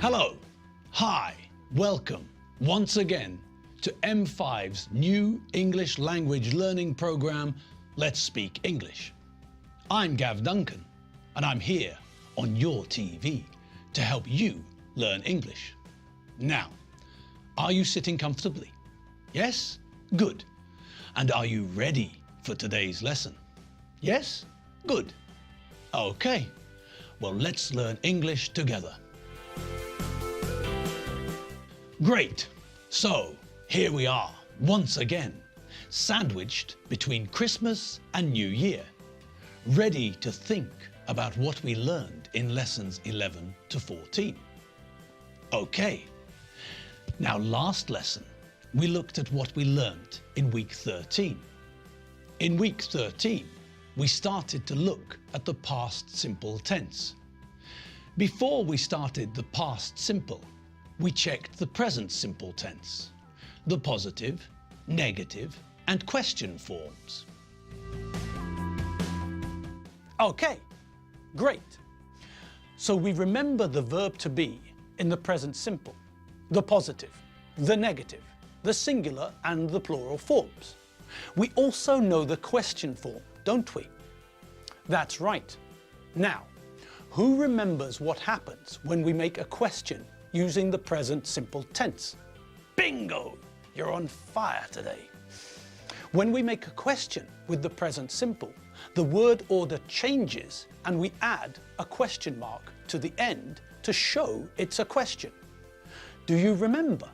Hello, hi, welcome once again to M5's new English language learning program, Let's Speak English. I'm Gav Duncan and I'm here on your TV to help you learn English. Now, are you sitting comfortably? Yes? Good. And are you ready for today's lesson? Yes? Good. Okay, well, let's learn English together. Great. So, here we are, once again, sandwiched between Christmas and New Year, ready to think about what we learned in lessons 11 to 14. Okay. Now, last lesson, we looked at what we learned in week 13. In week 13, we started to look at the past simple tense. Before we started the past simple, we checked the present simple tense, the positive, negative, and question forms. Okay, great. So we remember the verb to be in the present simple, the positive, the negative, the singular and the plural forms. We also know the question form, don't we? That's right. Now, who remembers what happens when we make a question using the present simple tense? Bingo! You're on fire today. When we make a question with the present simple, the word order changes and we add a question mark to the end to show it's a question. Do you remember?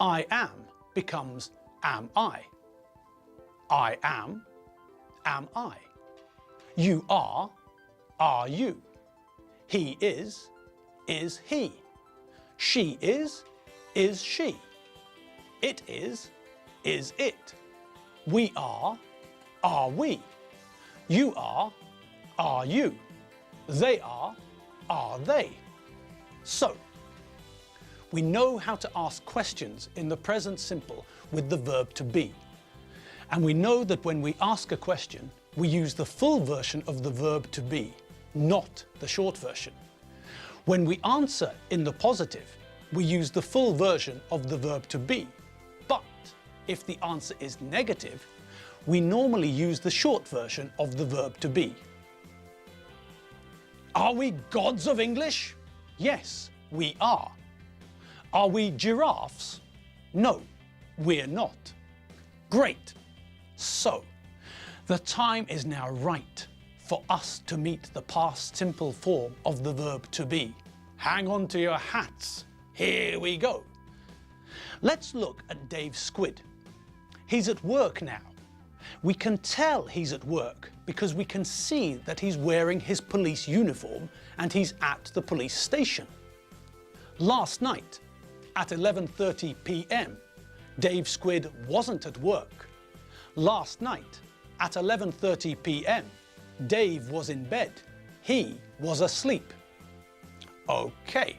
I am becomes am I. I am I. You are you. He is he. She is she. It is it. We are we. You are you. They are they. So, we know how to ask questions in the present simple with the verb to be. And we know that when we ask a question, we use the full version of the verb to be, not the short version. When we answer in the positive, we use the full version of the verb to be. But if the answer is negative, we normally use the short version of the verb to be. Are we gods of English? Yes, we are. Are we giraffes? No, we're not. Great. So, the time is now right for us to meet the past simple form of the verb to be. Hang on to your hats. Here we go. Let's look at Dave Squid. He's at work now. We can tell he's at work because we can see that he's wearing his police uniform and he's at the police station. Last night, at 11:30 p.m, Dave Squid wasn't at work. Last night, at 11:30 p.m, Dave was in bed. He was asleep. Okay,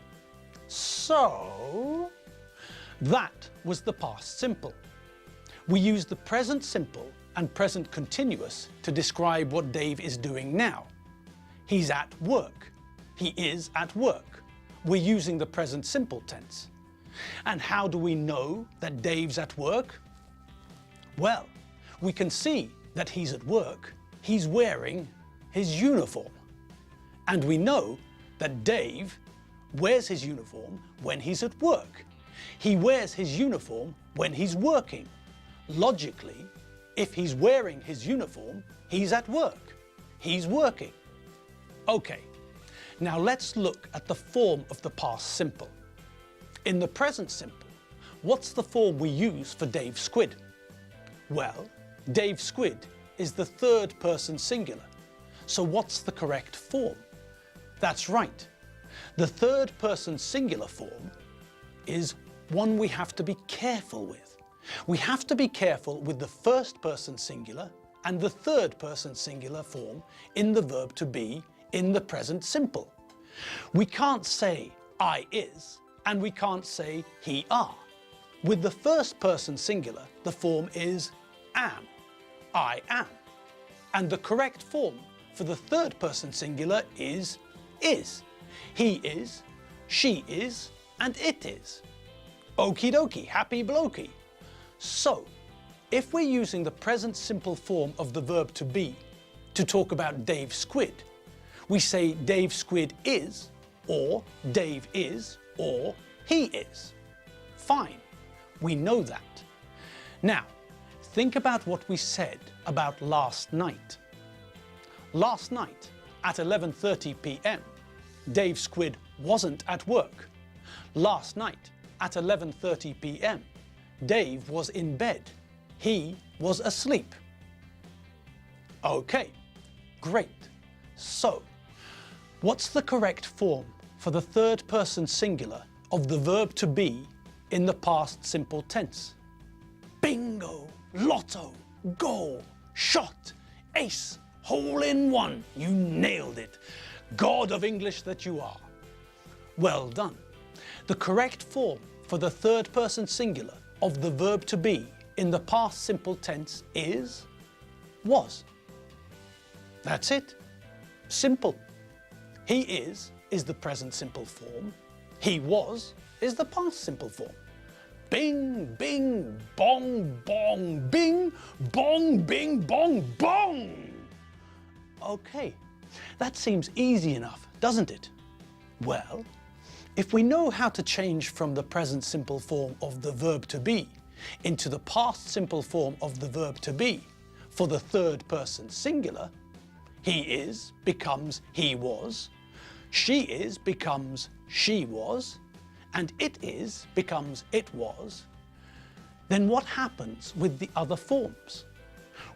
so that was the past simple. We used the present simple and present continuous to describe what Dave is doing now. He's at work. He is at work. We're using the present simple tense. And how do we know that Dave's at work? Well, we can see that he's at work. He's wearing his uniform. And we know that Dave wears his uniform when he's at work. He wears his uniform when he's working. Logically, if he's wearing his uniform, he's at work. He's working. Okay, now let's look at the form of the past simple. In the present simple, what's the form we use for Dave Squid? Well, Dave Squid is the third person singular. So what's the correct form? That's right. The third person singular form is one we have to be careful with. We have to be careful with the first person singular and the third person singular form in the verb to be in the present simple. We can't say I is and we can't say he are. With the first person singular, the form is am. I am. And the correct form for the third person singular is. He is, she is, and it is. Okie dokie, happy blokey. So, if we're using the present simple form of the verb to be to talk about Dave Squid, we say Dave Squid is, or Dave is, or he is. Fine, we know that. Now, think about what we said about last night. Last night, at 11:30 p.m., Dave Squid wasn't at work. Last night, at 11:30 p.m., Dave was in bed. He was asleep. Okay, great. So, what's the correct form for the third person singular of the verb to be in the past simple tense? Bingo, lotto, goal, shot, ace, hole in one. You nailed it. God of English that you are. Well done. The correct form for the third person singular of the verb to be in the past simple tense is was. That's it. Simple. He is the present simple form. He was is the past simple form. Bing, bing, bong, bong, bing, bong, bing, bong, bong. Okay, that seems easy enough, doesn't it? Well, if we know how to change from the present simple form of the verb to be into the past simple form of the verb to be for the third person singular, he is becomes he was, she is becomes she was, and it is becomes it was, then what happens with the other forms?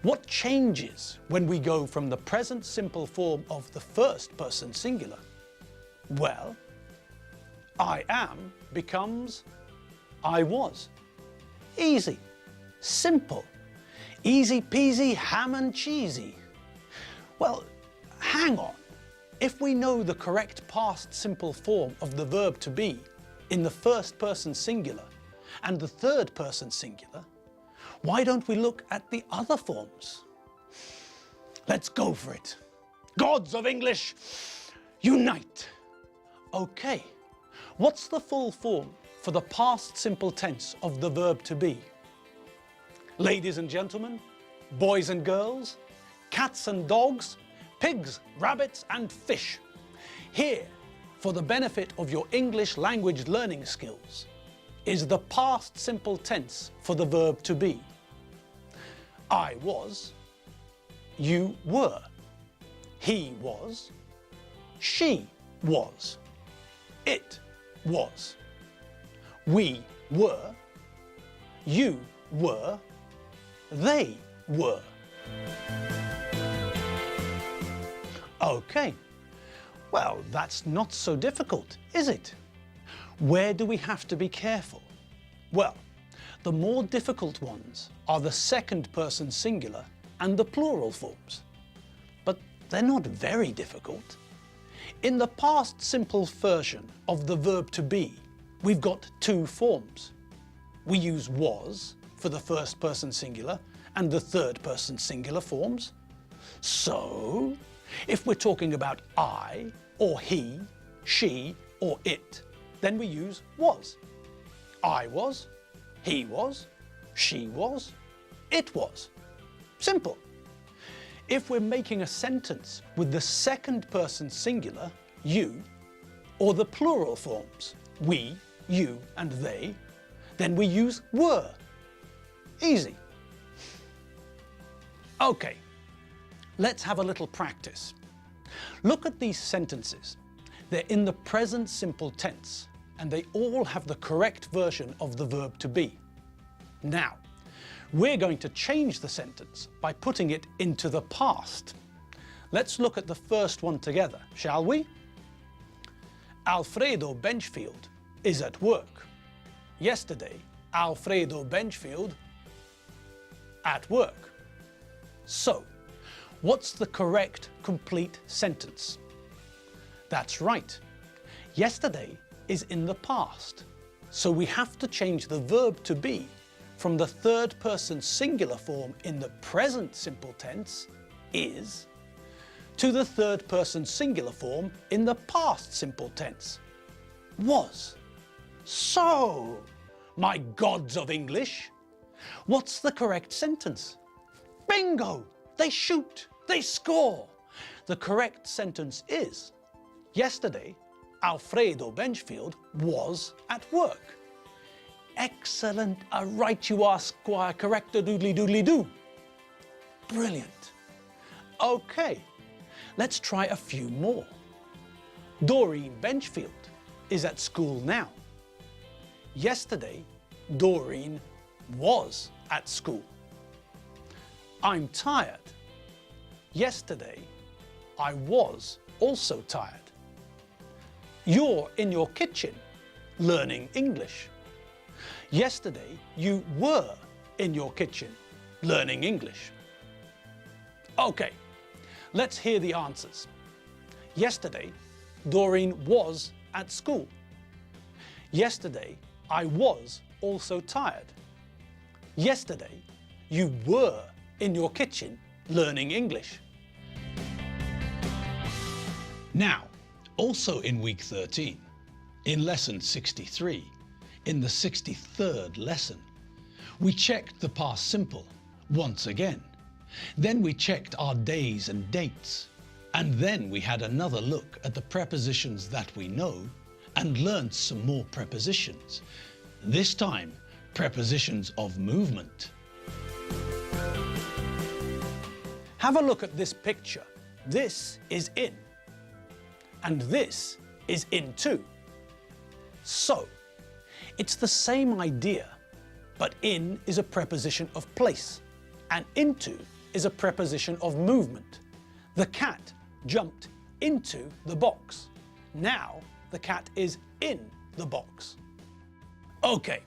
What changes when we go from the present simple form of the first person singular? Well, I am becomes I was. Easy, simple, easy peasy, ham and cheesy. Well, hang on. If we know the correct past simple form of the verb to be in the first person singular and the third person singular, why don't we look at the other forms? Let's go for it. Gods of English, unite. Okay, what's the full form for the past simple tense of the verb to be? Ladies and gentlemen, boys and girls, cats and dogs, pigs, rabbits and fish. Here, for the benefit of your English language learning skills, is the past simple tense for the verb to be. I was, you were, he was, she was, it was, we were, you were, they were. Okay, well, that's not so difficult, is it? Where do we have to be careful? Well, the more difficult ones are the second person singular and the plural forms. But they're not very difficult. In the past simple version of the verb to be, we've got two forms. We use was for the first person singular and the third person singular forms. So, if we're talking about I, or he, she, or it, then we use was. I was, he was, she was, it was. Simple. If we're making a sentence with the second person singular, you, or the plural forms, we, you, and they, then we use were. Easy. Okay, let's have a little practice. Look at these sentences. They're in the present simple tense, and they all have the correct version of the verb to be. Now, we're going to change the sentence by putting it into the past. Let's look at the first one together, shall we? Alfredo Benchfield is at work. Yesterday, Alfredo Benchfield at work. So, what's the correct complete sentence? That's right. Yesterday is in the past, so we have to change the verb to be from the third person singular form in the present simple tense, is, to the third person singular form in the past simple tense, Was. So, my gods of English, what's the correct sentence? Bingo! They shoot, they score. The correct sentence is, yesterday, Alfredo Benchfield was at work. Excellent, right you are, Squire, corrector doodly doodly doo. Brilliant. Okay, let's try a few more. Doreen Benchfield is at school now. Yesterday, Doreen was at school. I'm tired. Yesterday, I was also tired. You're in your kitchen learning English. Yesterday, you were in your kitchen learning English. Okay, let's hear the answers. Yesterday, Doreen was at school. Yesterday, I was also tired. Yesterday, you were in your kitchen learning English. Now, also in week 13, in lesson 63, in the 63rd lesson, we checked the past simple once again. Then we checked our days and dates. And then we had another look at the prepositions that we know and learned some more prepositions. This time, prepositions of movement. Have a look at this picture. This is in. And this is into. So, it's the same idea, but in is a preposition of place, and into is a preposition of movement. The cat jumped into the box. Now the cat is in the box. Okay,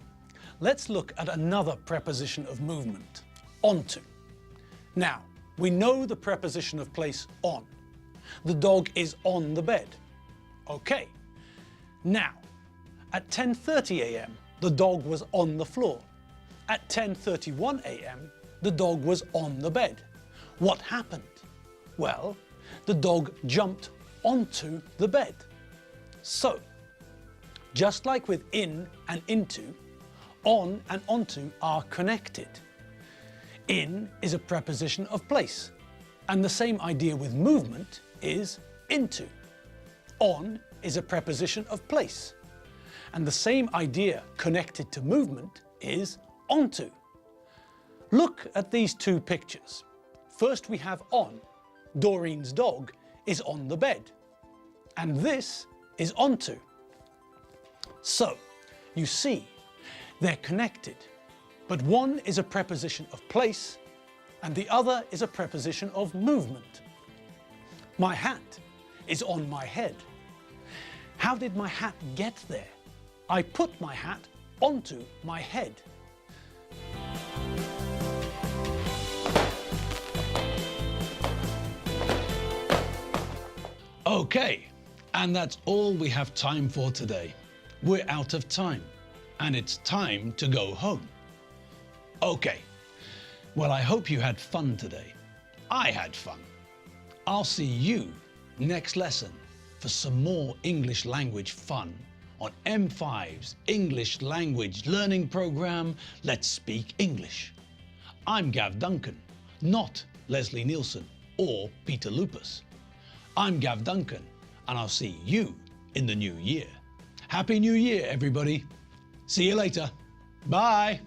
let's look at another preposition of movement, onto. Now, we know the preposition of place on. The dog is on the bed. Okay, now, at 10:30 a.m., the dog was on the floor. At 10:31 a.m., the dog was on the bed. What happened? Well, the dog jumped onto the bed. So, just like with in and into, on and onto are connected. In is a preposition of place, and the same idea with movement is into. On is a preposition of place, and the same idea connected to movement is onto. Look at these two pictures. First we have on. Doreen's dog is on the bed, and this is onto. So, you see, they're connected, but one is a preposition of place and the other is a preposition of movement. My hat is on my head. How did my hat get there? I put my hat onto my head. Okay, and that's all we have time for today. We're out of time, and it's time to go home. Okay, well, I hope you had fun today. I had fun. I'll see you next lesson for some more English language fun on M5's English language learning program, Let's Speak English. I'm Gav Duncan, not Leslie Nielsen or Peter Lupus. I'm Gav Duncan, and I'll see you in the new year. Happy New Year, everybody. See you later. Bye.